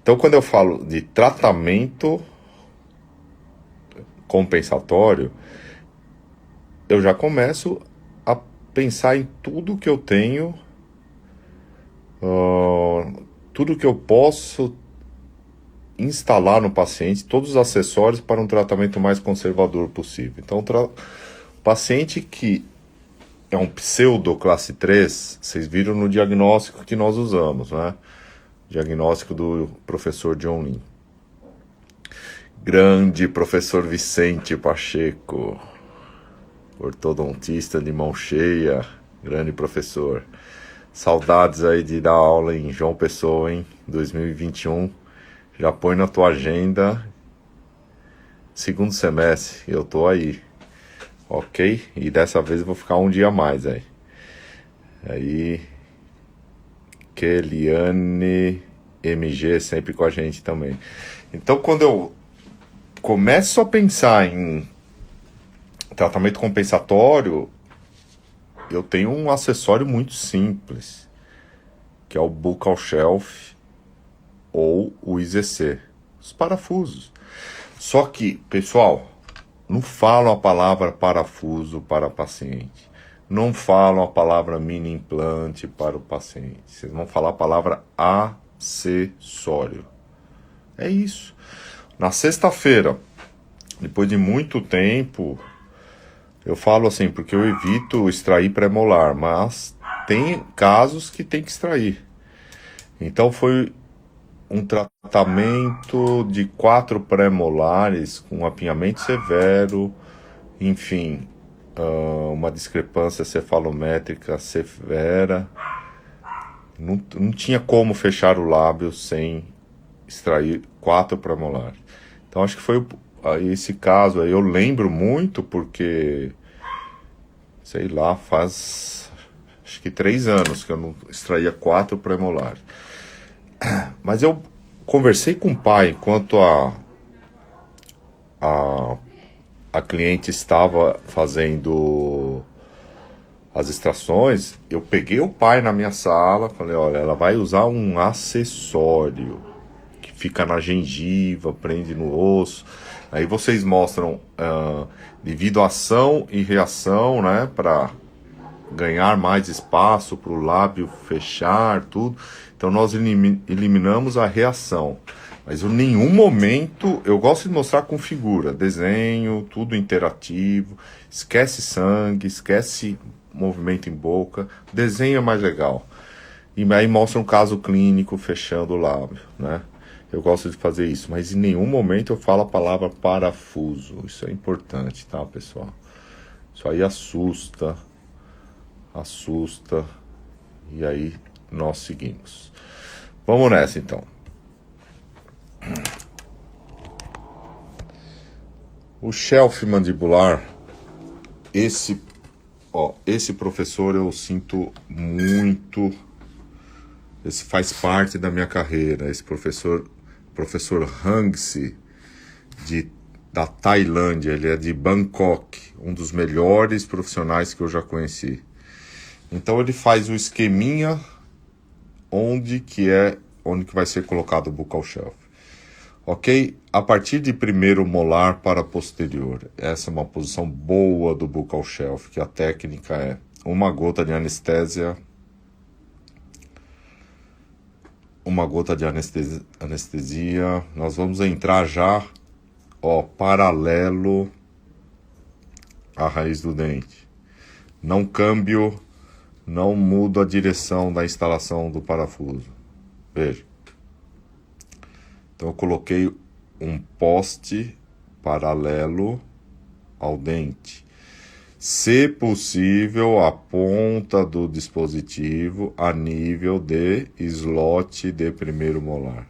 Então, quando eu falo de tratamento compensatório, eu já começo a pensar em tudo que eu tenho, tudo que eu posso instalar no paciente, todos os acessórios para um tratamento mais conservador possível. Então, paciente que é um pseudo classe 3, vocês viram no diagnóstico que nós usamos, né? Diagnóstico do professor John Lin. Grande professor Vicente Pacheco, ortodontista de mão cheia, grande professor. Saudades aí de dar aula em João Pessoa, hein? 2021. Já põe na tua agenda. Segundo semestre, eu tô aí. Ok? E dessa vez eu vou ficar um dia a mais aí. Aí, Keliane MG sempre com a gente também. Então, quando eu começo a pensar em tratamento compensatório, eu tenho um acessório muito simples, que é o Buccal Shelf ou o IZC, os parafusos. Só que, pessoal, não falam a palavra parafuso para o paciente. Não falam a palavra mini implante para o paciente. Vocês vão falar a palavra acessório. É isso. Na sexta-feira, depois de muito tempo, eu falo assim, porque eu evito extrair pré-molar, mas tem casos que tem que extrair. Então foi um tratamento de 4 pré-molares com apinhamento severo, enfim, uma discrepância cefalométrica severa. Não tinha como fechar o lábio sem extrair 4 pré-molares. Então acho que foi esse caso aí, eu lembro muito porque, sei lá, faz acho que 3 anos que eu não extraía 4 pré-molares. Mas eu conversei com o pai enquanto a cliente estava fazendo as extrações. Eu peguei o pai na minha sala, falei, olha, ela vai usar um acessório que fica na gengiva, prende no osso. Aí vocês mostram devido a ação e reação, né, para ganhar mais espaço para o lábio fechar, tudo. Então nós eliminamos a reação. Mas em nenhum momento, eu gosto de mostrar com figura, desenho, tudo interativo, esquece sangue, esquece movimento em boca, desenho é mais legal. E aí mostra um caso clínico fechando o lábio, né? Eu gosto de fazer isso, mas em nenhum momento eu falo a palavra parafuso. Isso é importante, tá, pessoal? Isso aí assusta, e aí nós seguimos. Vamos nessa então. O shelf mandibular, esse professor eu sinto muito, esse faz parte da minha carreira, esse professor Hang Se, da Tailândia, ele é de Bangkok, um dos melhores profissionais que eu já conheci. Então ele faz o esqueminha onde que vai ser colocado o buccal shelf. Ok? A partir de primeiro molar para posterior. Essa é uma posição boa do buccal shelf, que a técnica é uma gota de anestesia, Nós vamos entrar já, paralelo à raiz do dente. Não câmbio, não mudo a direção da instalação do parafuso. Veja. Então eu coloquei um poste paralelo ao dente. Se possível, a ponta do dispositivo a nível de slot de primeiro molar.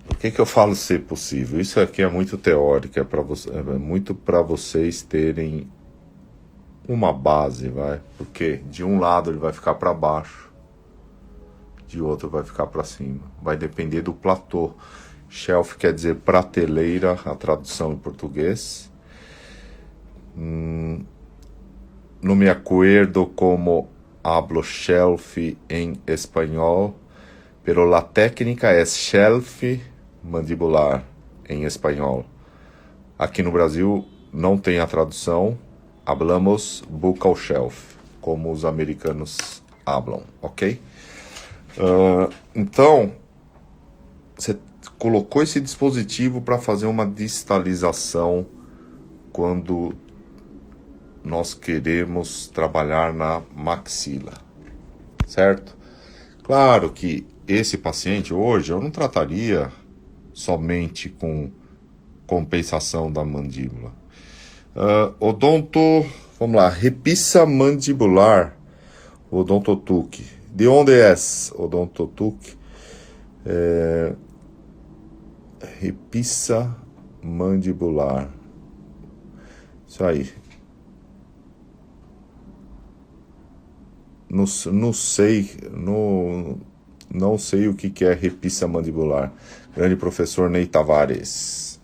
Por que eu falo se possível? Isso aqui é muito teórico, é muito para vocês terem uma base, porque de um lado ele vai ficar para baixo, de outro vai ficar para cima. Vai depender do platô. Shelf quer dizer prateleira, a tradução em português. No me acuerdo como hablo shelf em espanhol, pero la técnica é shelf mandibular em espanhol. Aqui no Brasil não tem a tradução, hablamos buccal shelf, como os americanos hablam, ok? Então, você colocou esse dispositivo para fazer uma distalização quando nós queremos trabalhar na maxila, certo? Claro que esse paciente hoje eu não trataria somente com compensação da mandíbula. Vamos lá, repissa mandibular, odontotuque. De onde é odontotuque? Repissa mandibular. Isso aí. Não sei o que é repissa mandibular. Grande professor Ney Tavares.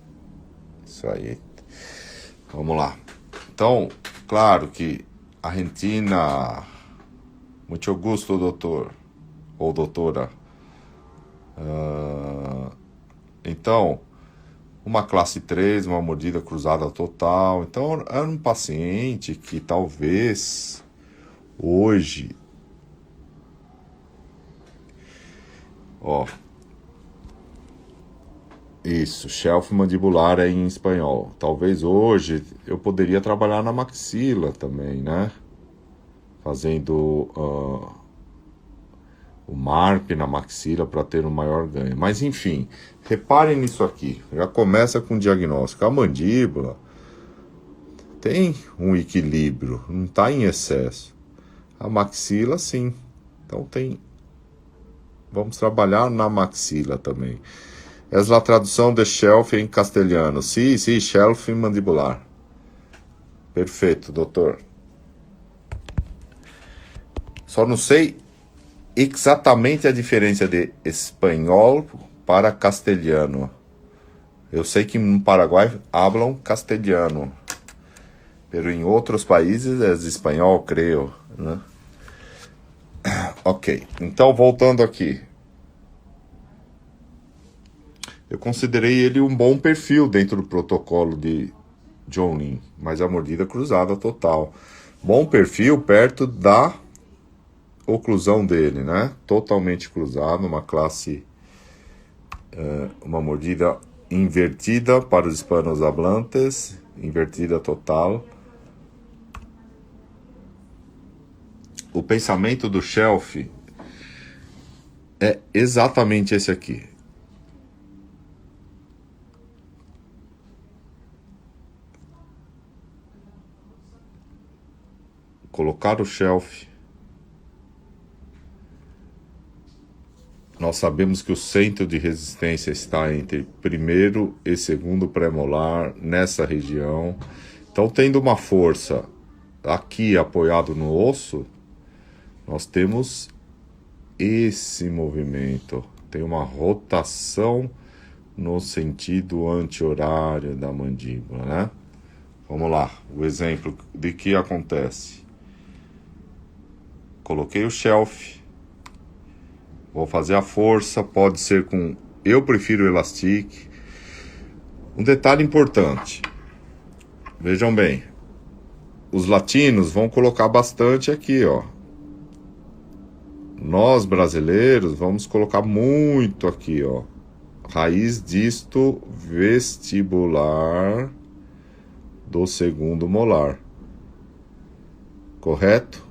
Isso aí. Vamos lá. Então, claro que Argentina. Muito gosto, doutor. Ou doutora. Então, uma classe 3, uma mordida cruzada total. Então, era um paciente que talvez hoje, isso, shelf mandibular é em espanhol. Talvez hoje eu poderia trabalhar na maxila também, né? Fazendo o MARP na maxila para ter um maior ganho. Mas enfim, reparem nisso aqui. Já começa com o diagnóstico. A mandíbula tem um equilíbrio, não está em excesso. A maxila, sim. Então vamos trabalhar na maxila também. Essa é a tradução de shelf em castelhano. Sim, shelf mandibular. Perfeito, doutor. Só não sei exatamente a diferença de espanhol para castelhano. Eu sei que no Paraguai hablam castelhano, pero em outros países é espanhol, creio, né? Ok, então voltando aqui. Eu considerei ele um bom perfil dentro do protocolo de John Lin, mas a mordida cruzada total. Bom perfil perto da oclusão dele, né? Totalmente cruzado, uma classe, uma mordida invertida para os hispanos hablantes, invertida total. O pensamento do shelf é exatamente esse aqui. Colocar o shelf. Nós sabemos que o centro de resistência está entre primeiro e segundo premolar, nessa região. Então, tendo uma força aqui apoiado no osso, nós temos esse movimento. Tem uma rotação no sentido anti-horário da mandíbula, né? Vamos lá, o exemplo de que acontece. Coloquei o shelf. Vou fazer a força, pode ser com... Eu prefiro o elastic. Um detalhe importante. Vejam bem. Os latinos vão colocar bastante aqui, ó. Nós, brasileiros, vamos colocar muito aqui, ó. Raiz disto vestibular do segundo molar. Correto?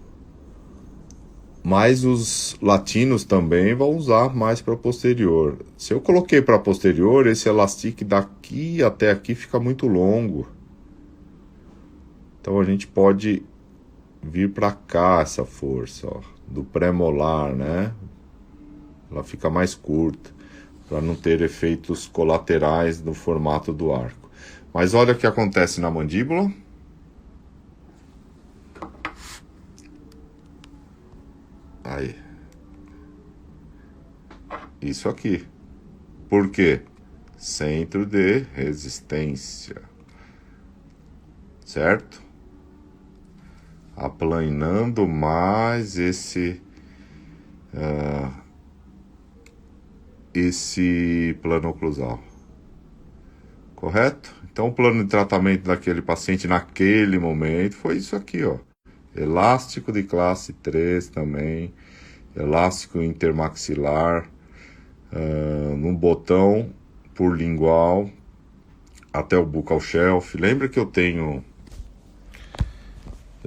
Mas os latinos também vão usar mais para posterior. Se eu coloquei para posterior, esse elastic daqui até aqui fica muito longo. Então a gente pode vir para cá essa força, ó, do pré-molar, né? Ela fica mais curta, para não ter efeitos colaterais no formato do arco. Mas olha o que acontece na mandíbula. Aí. Isso aqui. Por quê? Centro de resistência. Certo? Aplanando mais esse plano oclusal. Correto? Então o plano de tratamento daquele paciente naquele momento foi isso aqui, ó. Elástico de classe 3 também, elástico intermaxilar, num botão por lingual até o buccal shelf. Lembra que eu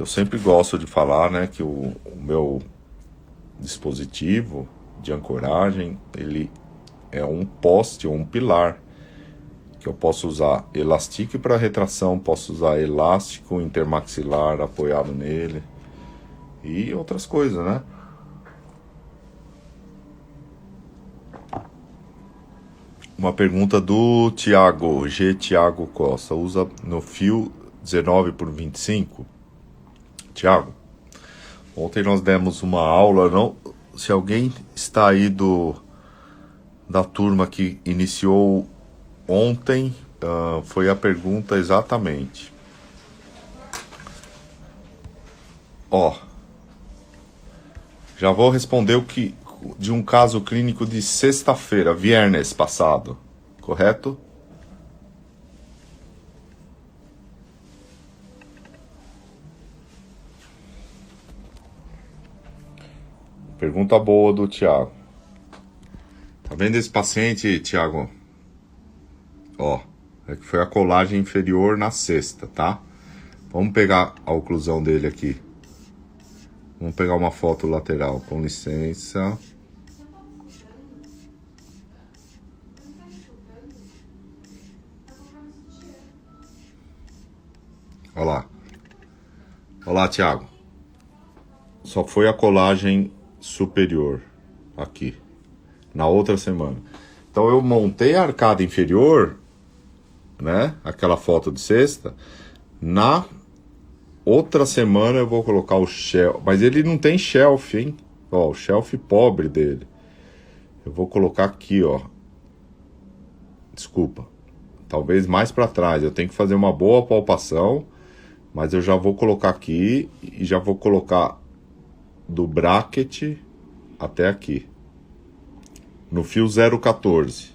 sempre gosto de falar, né, que o meu dispositivo de ancoragem, ele é um poste ou um pilar, que eu posso usar elastique para retração, posso usar elástico intermaxilar apoiado nele e outras coisas, né? Uma pergunta do Thiago Costa. Usa no fio 19 por 25? Thiago, ontem nós demos uma aula, não? Se alguém está aí da turma que iniciou ontem, foi a pergunta exatamente. Ó, já vou responder o que de um caso clínico de sexta-feira, viernes passado, correto? Pergunta boa do Thiago. Tá vendo esse paciente, Thiago? Ó, é que foi a colagem inferior na sexta, tá? Vamos pegar a oclusão dele aqui. Vamos pegar uma foto lateral, com licença. Olha lá. Olha lá, Thiago. Só foi a colagem superior aqui, na outra semana. Então eu montei a arcada inferior, né? Aquela foto de sexta. Na outra semana eu vou colocar o shelf, mas ele não tem shelf, hein? Ó, o shelf pobre dele. Eu vou colocar aqui, ó. Desculpa. Talvez mais para trás. Eu tenho que fazer uma boa palpação, mas eu já vou colocar aqui e já vou colocar do bracket até aqui. No fio 0,14.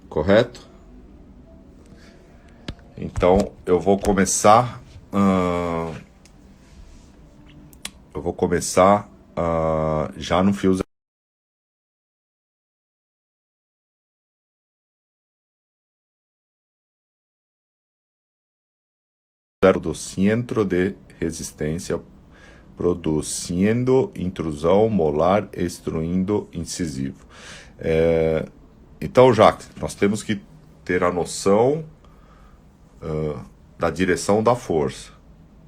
Correto? Então eu vou começar. Já no fio 0 do centro de resistência, produzindo intrusão molar, extruindo incisivo. Então, Jacques, nós temos que ter a noção da direção da força.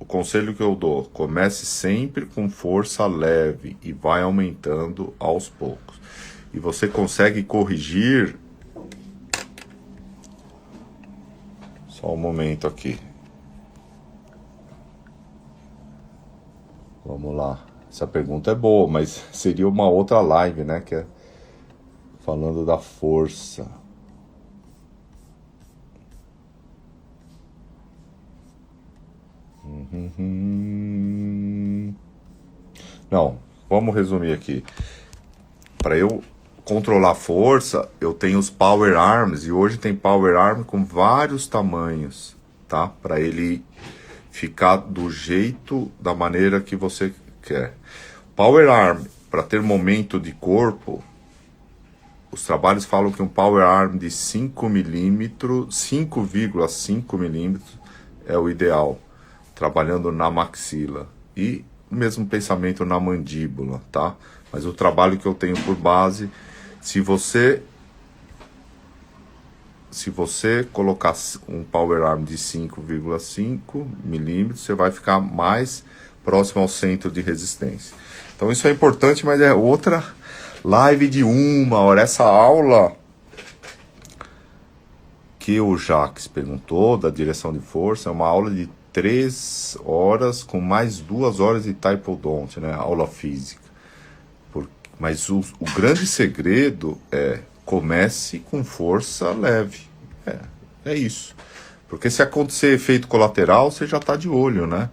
O conselho que eu dou: comece sempre com força leve e vai aumentando aos poucos. E você consegue corrigir. Só um momento aqui. Vamos lá. Essa pergunta é boa, mas seria uma outra live, né? Que é falando da força. Não, vamos resumir aqui. Para eu controlar a força, eu tenho os Power Arms, e hoje tem Power Arm com vários tamanhos, tá? Para ele ficar do jeito, da maneira que você quer. Power Arm, para ter momento de corpo, os trabalhos falam que um Power Arm de 5 milímetros, 5,5 milímetros é o ideal, trabalhando na maxila. E o mesmo pensamento na mandíbula, tá? Mas o trabalho que eu tenho por base, se você colocar um Power Arm de 5,5 milímetros, você vai ficar mais próximo ao centro de resistência. Então isso é importante, mas é outra live de 1 hora. Essa aula que o Jacques perguntou, da direção de força, é uma aula de 3 horas, com mais 2 horas de Typodont, né? Aula física. Mas o grande segredo é: comece com força leve. É isso. Porque se acontecer efeito colateral, você já está de olho, né?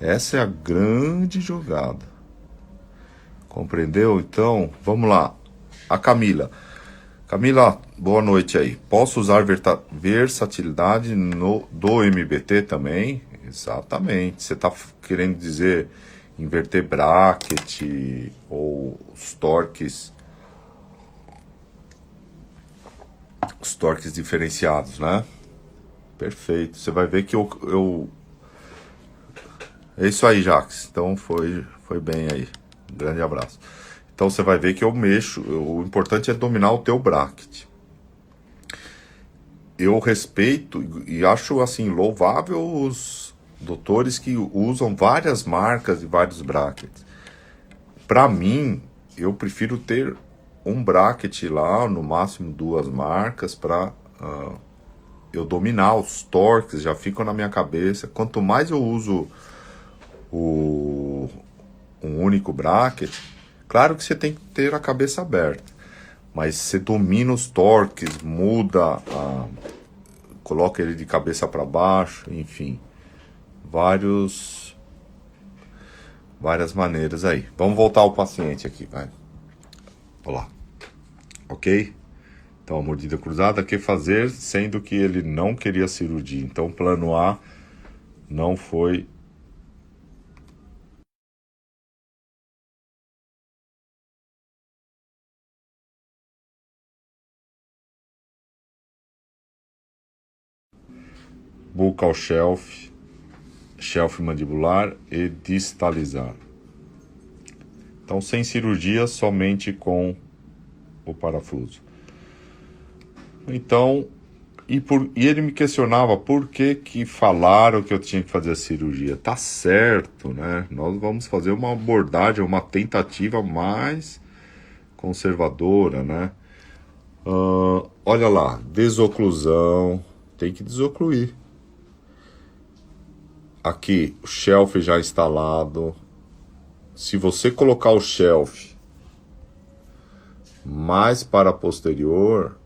Essa é a grande jogada. Compreendeu? Então, vamos lá. A Camila. Camila, boa noite aí. Posso usar versatilidade do MBT também? Exatamente. Você está querendo dizer inverter bracket ou os torques diferenciados, né? Perfeito. Você vai ver que eu... É isso aí, Jax. Então foi bem aí. Um grande abraço. Então você vai ver que eu mexo. O importante é dominar o teu bracket. Eu respeito e acho assim louvável os doutores que usam várias marcas e vários brackets. Para mim, eu prefiro ter um bracket lá, no máximo 2 marcas, para eu dominar os torques, já ficam na minha cabeça. Quanto mais eu uso um único bracket, claro que você tem que ter a cabeça aberta, mas você domina os torques, muda, coloca ele de cabeça para baixo, enfim, várias maneiras aí. Vamos voltar ao paciente aqui, vai. Olá, ok? Então, a mordida cruzada, que fazer, sendo que ele não queria cirurgia. Então, plano A não foi... bucal shelf mandibular e distalizar. Então, sem cirurgia, somente com o parafuso. Então, e ele me questionava por que falaram que eu tinha que fazer a cirurgia. Tá certo, né? Nós vamos fazer uma abordagem, uma tentativa mais conservadora, né? Olha lá, desoclusão, tem que desocluir. Aqui, o shelf já instalado. Se você colocar o shelf mais para posterior,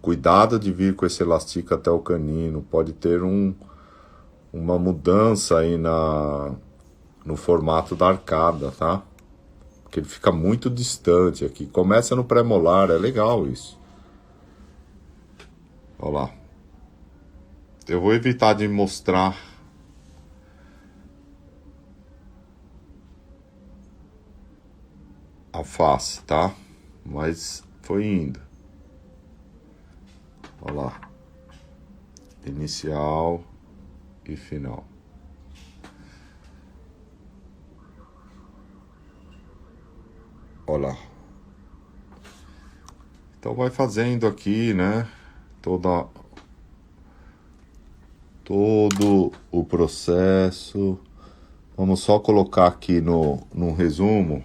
cuidado de vir com esse elástico até o canino. Pode ter uma mudança aí no formato da arcada, tá? Porque ele fica muito distante aqui. Começa no pré-molar, é legal isso. Olha lá. Eu vou evitar de mostrar a face, tá? Mas foi indo. Olha lá. Inicial e final. Olha lá. Então vai fazendo aqui, né? Todo o processo. Vamos só colocar aqui no resumo.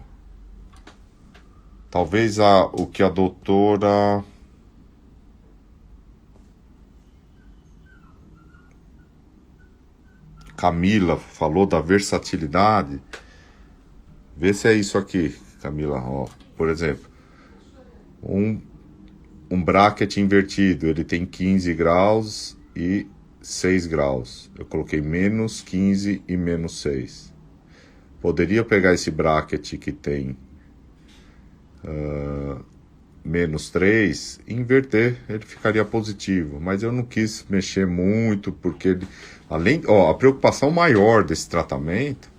Talvez o que a doutora Camila falou da versatilidade. Vê se é isso aqui, Camila. Ó, por exemplo, um bracket invertido, ele tem 15 graus e 6 graus. Eu coloquei menos 15 e menos 6. Poderia pegar esse bracket que tem menos 3 e inverter, ele ficaria positivo. Mas eu não quis mexer muito, porque ele, a preocupação maior desse tratamento,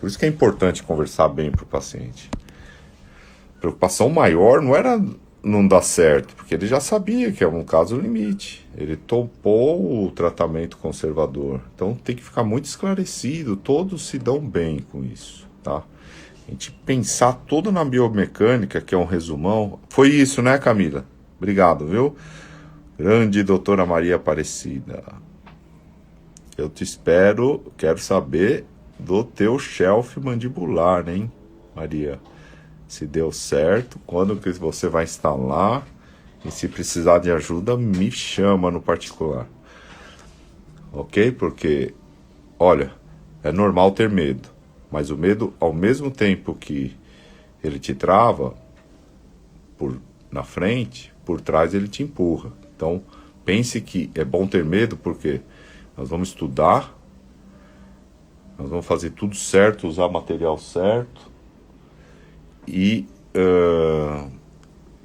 por isso que é importante conversar bem para o paciente. A preocupação maior não era não dar certo, porque ele já sabia que é um caso limite. Ele topou o tratamento conservador. Então tem que ficar muito esclarecido, todos se dão bem com isso, tá? A gente pensar toda na biomecânica, que é um resumão. Foi isso, né, Camila? Obrigado, viu? Grande doutora Maria Aparecida. Eu te espero, quero saber do teu shelf mandibular, hein, Maria? Se deu certo, quando que você vai instalar, e se precisar de ajuda, me chama no particular. Ok? Porque, olha, é normal ter medo, mas o medo, ao mesmo tempo que ele te trava na frente, por trás ele te empurra. Então, pense que é bom ter medo, porque nós vamos estudar, nós vamos fazer tudo certo, usar material certo, e,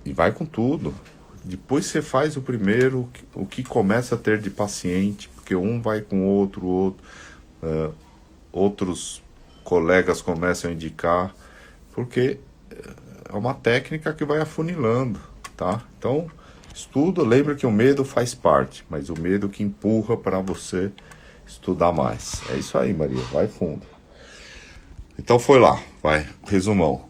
e vai com tudo. Depois você faz o primeiro, o que começa a ter de paciente, porque um vai com outro, outros colegas começam a indicar, porque é uma técnica que vai afunilando, tá? Então, estuda, lembra que o medo faz parte, mas o medo que empurra para você estudar mais. É isso aí, Maria, vai fundo. Então foi lá, vai, resumão.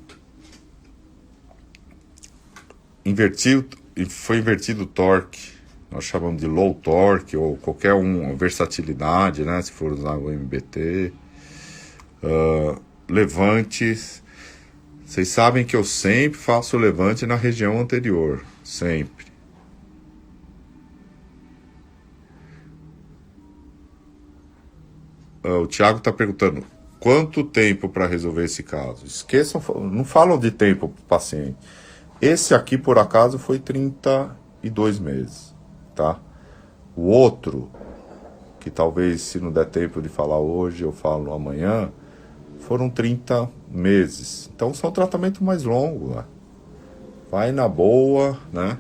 Foi invertido o torque, nós chamamos de low torque, ou qualquer versatilidade, né? Se for usar o MBT. Levantes. Vocês sabem que eu sempre faço levante na região anterior, sempre. O Thiago está perguntando, quanto tempo para resolver esse caso? Esqueçam, não falam de tempo para o paciente. Esse aqui, por acaso, foi 32 meses, tá? O outro, que talvez se não der tempo de falar hoje, eu falo amanhã, foram 30 meses. Então são tratamentos mais longos, né? Vai na boa, né?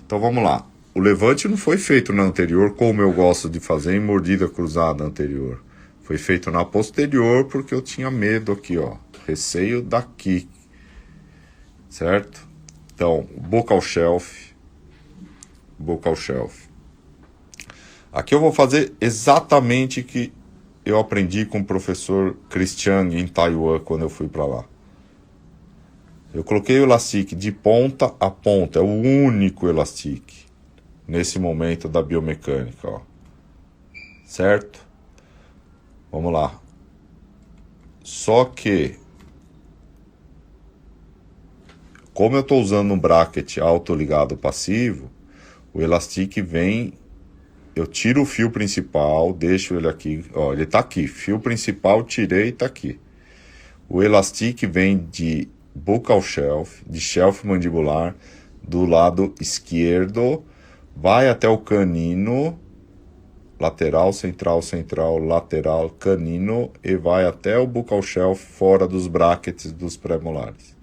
Então vamos lá. O levante não foi feito na anterior, como eu gosto de fazer em mordida cruzada anterior. Foi feito na posterior porque eu tinha medo aqui, ó. Receio daqui. Certo? Então, buccal shelf. Buccal shelf. Aqui eu vou fazer exatamente o que eu aprendi com o professor Christian em Taiwan quando eu fui para lá. Eu coloquei o elastic de ponta a ponta, é o único elastic nesse momento da biomecânica, ó. Certo? Vamos lá. Só que, como eu estou usando um bracket autoligado passivo, o elastic vem, eu tiro o fio principal, deixo ele aqui, ó, ele está aqui, fio principal, tirei, está aqui. O elastic vem de buccal shelf, de shelf mandibular, do lado esquerdo, vai até o canino, lateral, central, central, lateral, canino, e vai até o buccal shelf fora dos brackets dos pré-molares.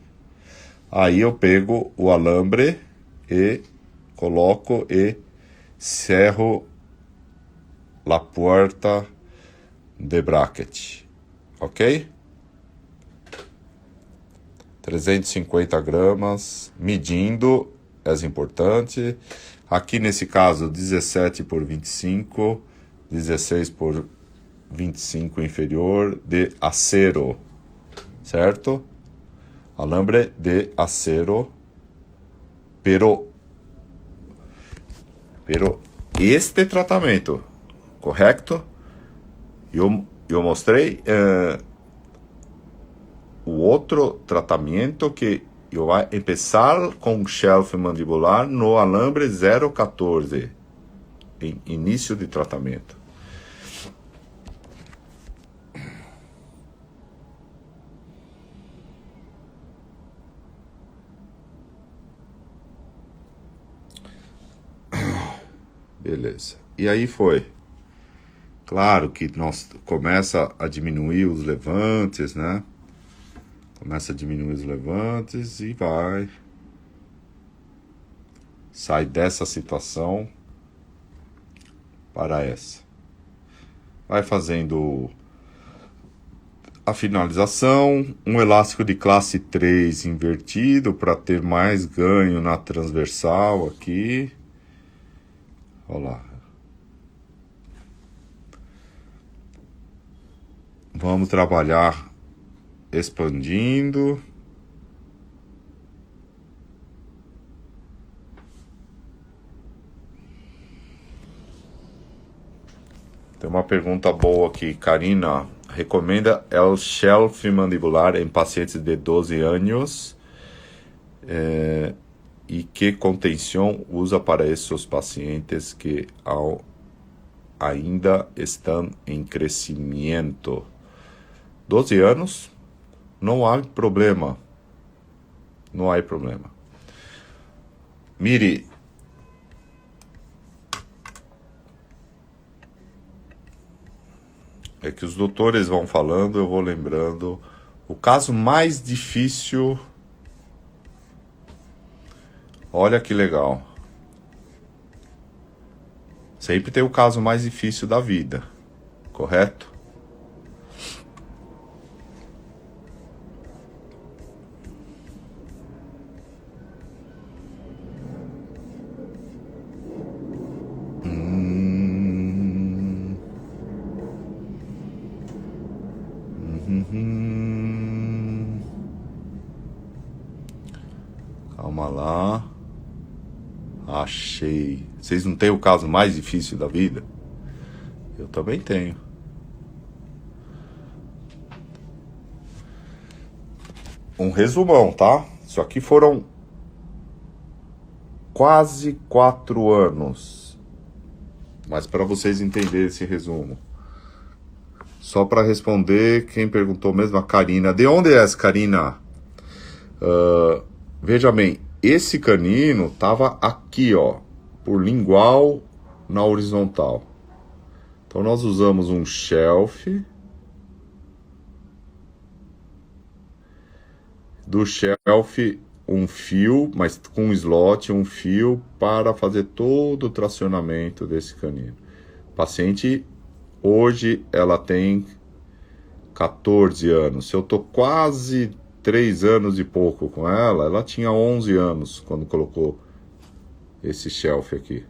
Aí eu pego o alambre e coloco e cerro la puerta de bracket, ok? 350 gramas, medindo, é importante. Aqui nesse caso, 17 por 25, 16 por 25 inferior de acero, certo? Alambre de acero, pero este tratamento, correto? Eu mostrei o outro tratamento que eu vou começar com shelf mandibular no alambre 0,14 em início de tratamento. Beleza. E aí foi. Claro que nós começa a diminuir os levantes, né? Começa a diminuir os levantes e vai. Sai dessa situação para essa. Vai fazendo a finalização, um elástico de classe 3 invertido para ter mais ganho na transversal aqui. Olha lá. Vamos trabalhar expandindo. Tem uma pergunta boa aqui, Karina. Recomenda el shelf mandibular em pacientes de 12 anos e que contenção usa para esses pacientes que ainda estão em crescimento. 12 anos, não há problema. Não há problema. Mire, é que os doutores vão falando, eu vou lembrando. O caso mais difícil Olha que legal. Sempre tem o caso mais difícil da vida, correto? Calma lá. Achei. Vocês não têm o caso mais difícil da vida? Eu também tenho. Um resumão, tá? Isso aqui foram quase 4 anos. Mas para vocês entenderem esse resumo. Só para responder, quem perguntou mesmo, a Karina. De onde é essa, Karina? Veja bem, esse canino tava aqui, ó, por lingual na horizontal. Então nós usamos um shelf. Do shelf, um fio, mas com um slot, um fio para fazer todo o tracionamento desse canino. Paciente, hoje ela tem 14 anos. Se eu tô quase 3 anos e pouco com ela, ela tinha 11 anos quando colocou esse shelf aqui.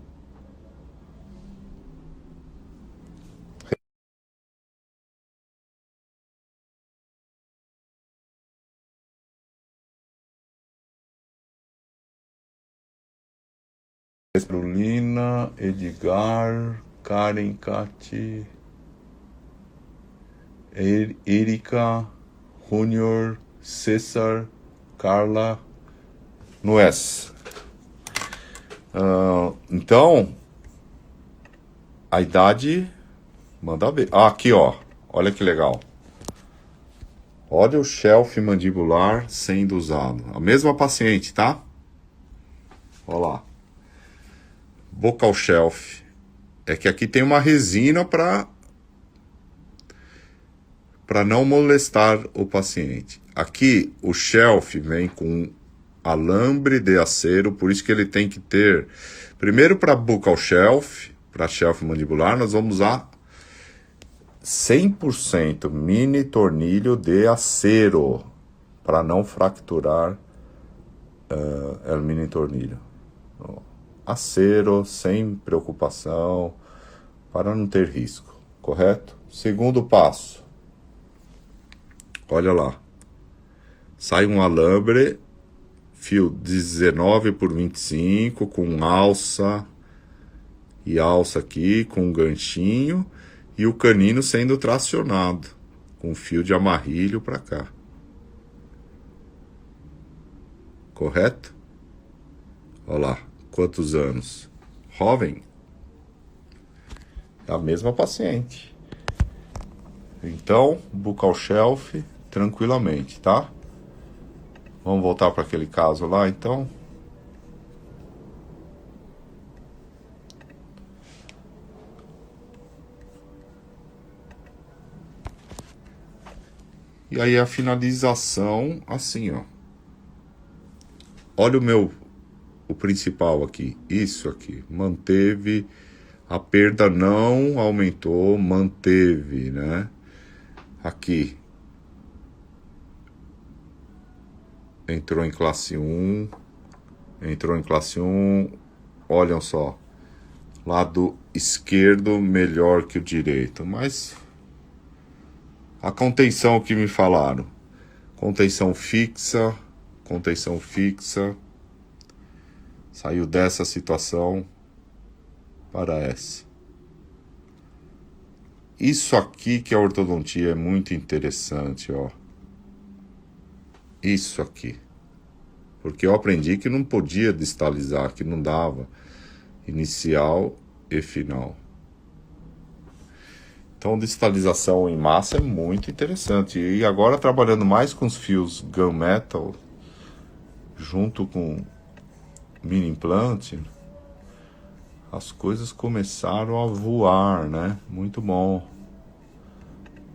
Brulina, Edgar, Karen, Kati, Erika, Junior, César, Carla, Nuez. Então, a idade manda ver. Ah, aqui, ó. Olha que legal. Olha o shelf mandibular sendo usado. A mesma paciente, tá? Olha lá. Buccal shelf. É que aqui tem uma resina para não molestar o paciente. Aqui o shelf vem com alambre de acero, por isso que ele tem que ter. Primeiro, para buccal shelf, para shelf mandibular, nós vamos usar 100% mini tornilho de acero para não fraturar o mini tornilho. Acero, sem preocupação, para não ter risco, correto? Segundo passo, olha lá, sai um alambre, fio 19 por 25, com alça e alça aqui, com um ganchinho, e o canino sendo tracionado, com fio de amarrilho para cá. Correto? Olha lá, quantos anos? Jovem. É a mesma paciente. Então, buccal shelf, tranquilamente, tá? Vamos voltar para aquele caso lá, então. E aí a finalização, assim, ó. Olha o principal aqui, isso aqui, manteve, a perda não aumentou, manteve, né? Aqui, entrou em classe 1, olham só, lado esquerdo melhor que o direito, mas a contenção que me falaram, contenção fixa, saiu dessa situação para essa. Isso aqui que a ortodontia é muito interessante, ó. Isso aqui. Porque eu aprendi que não podia distalizar, que não dava inicial e final. Então, distalização em massa é muito interessante. E agora, trabalhando mais com os fios gunmetal, junto com mini implante, as coisas começaram a voar, né? Muito bom.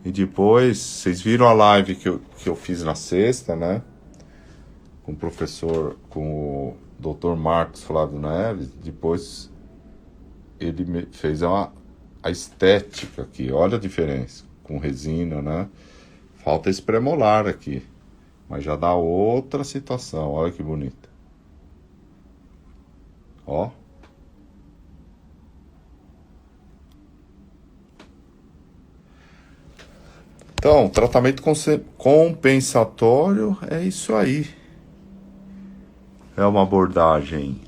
E depois, vocês viram a live que eu fiz na sexta, né? com o professor, com o Dr. Marcos Flávio Neves, depois ele fez a estética aqui, olha a diferença, com resina, né? Falta esse premolar aqui, mas já dá outra situação, olha que bonita. Ó. Então, tratamento compensatório é isso aí. É uma abordagem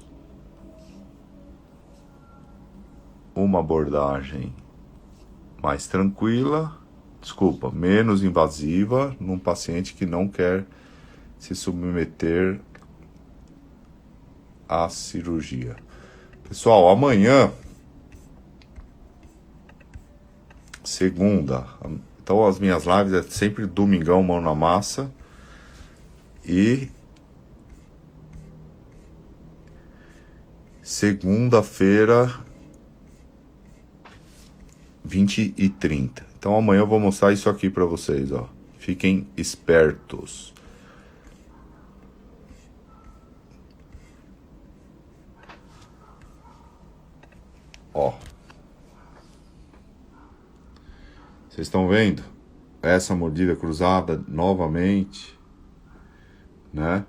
mais tranquila, menos invasiva num paciente que não quer se submeter à cirurgia. Pessoal, amanhã, segunda, então as minhas lives é sempre domingão, mão na massa, e segunda-feira, 20h30. Então amanhã eu vou mostrar isso aqui para vocês, ó. Fiquem espertos. Ó. Vocês estão vendo? Essa mordida cruzada novamente, né?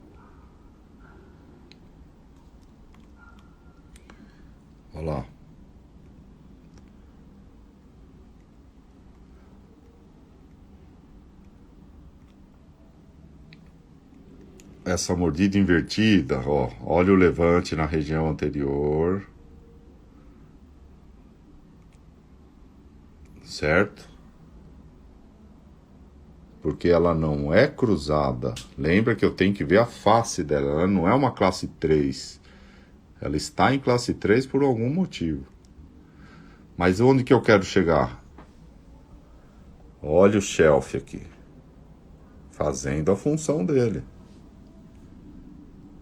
Olha lá. Essa mordida invertida, ó. Olha o levante na região anterior. Certo? Porque ela não é cruzada. Lembra que eu tenho que ver a face dela. Ela não é uma classe 3. Ela está em classe 3 por algum motivo. Mas onde que eu quero chegar? Olha o shelf aqui. Fazendo a função dele.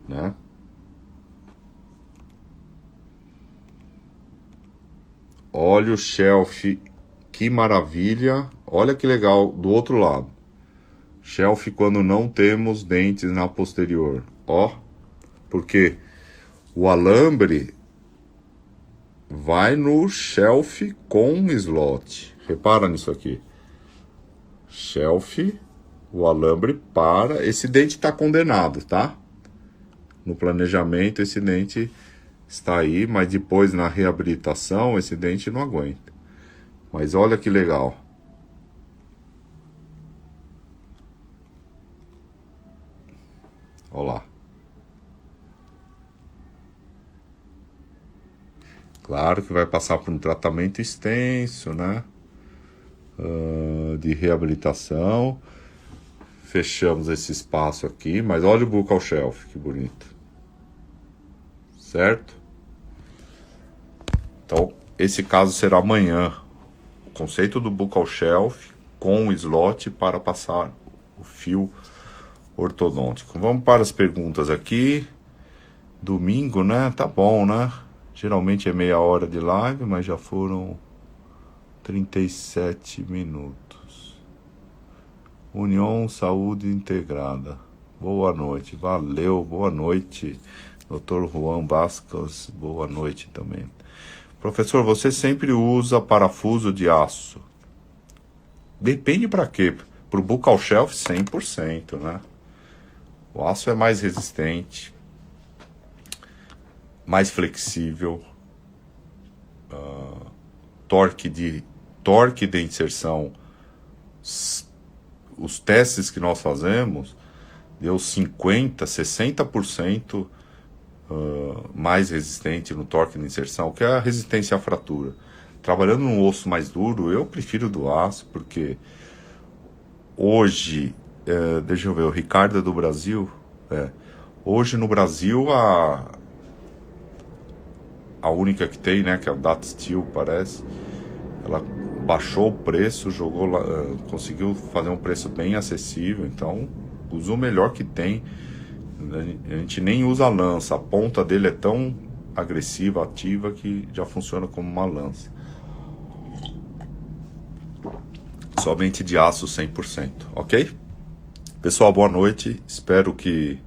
Né? Olha o shelf. Que maravilha. Olha que legal do outro lado. Shelf quando não temos dentes na posterior. Ó, porque o alambre vai no shelf com slot. Repara nisso aqui. Shelf, o alambre para. Esse dente está condenado, tá? No planejamento esse dente está aí, mas depois na reabilitação esse dente não aguenta. Mas olha que legal. Olha lá. Claro que vai passar por um tratamento extenso, né? De reabilitação. Fechamos esse espaço aqui, mas olha o buccal shelf, que bonito. Certo? Então, esse caso será amanhã. O conceito do buccal shelf com o slot para passar o fio ortodôntico. Vamos para as perguntas aqui. Domingo, né? Tá bom, né? Geralmente é meia hora de live, mas já foram 37 minutos. União Saúde Integrada. Boa noite. Valeu, boa noite. Dr. Juan Vasquez, boa noite também. Professor, você sempre usa parafuso de aço? Depende para quê? Para o buccal shelf, 100%, né? O aço é mais resistente, mais flexível, torque de inserção. Os testes que nós fazemos deu 50%, 60% mais resistente no torque de inserção, que é a resistência à fratura. Trabalhando num osso mais duro, eu prefiro do aço, porque hoje, deixa eu ver, o Ricardo é do Brasil. Hoje no Brasil a única que tem, né, que é o Dat Steel, parece, ela baixou o preço, jogou lá, conseguiu fazer um preço bem acessível, então usa o melhor que tem. A gente nem usa a lança, a ponta dele é tão agressiva, ativa, que já funciona como uma lança. Somente de aço 100%, ok? Pessoal, boa noite, espero que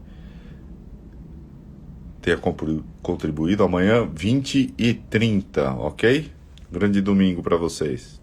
tenha contribuído. Amanhã, 20h30, ok? Grande domingo para vocês.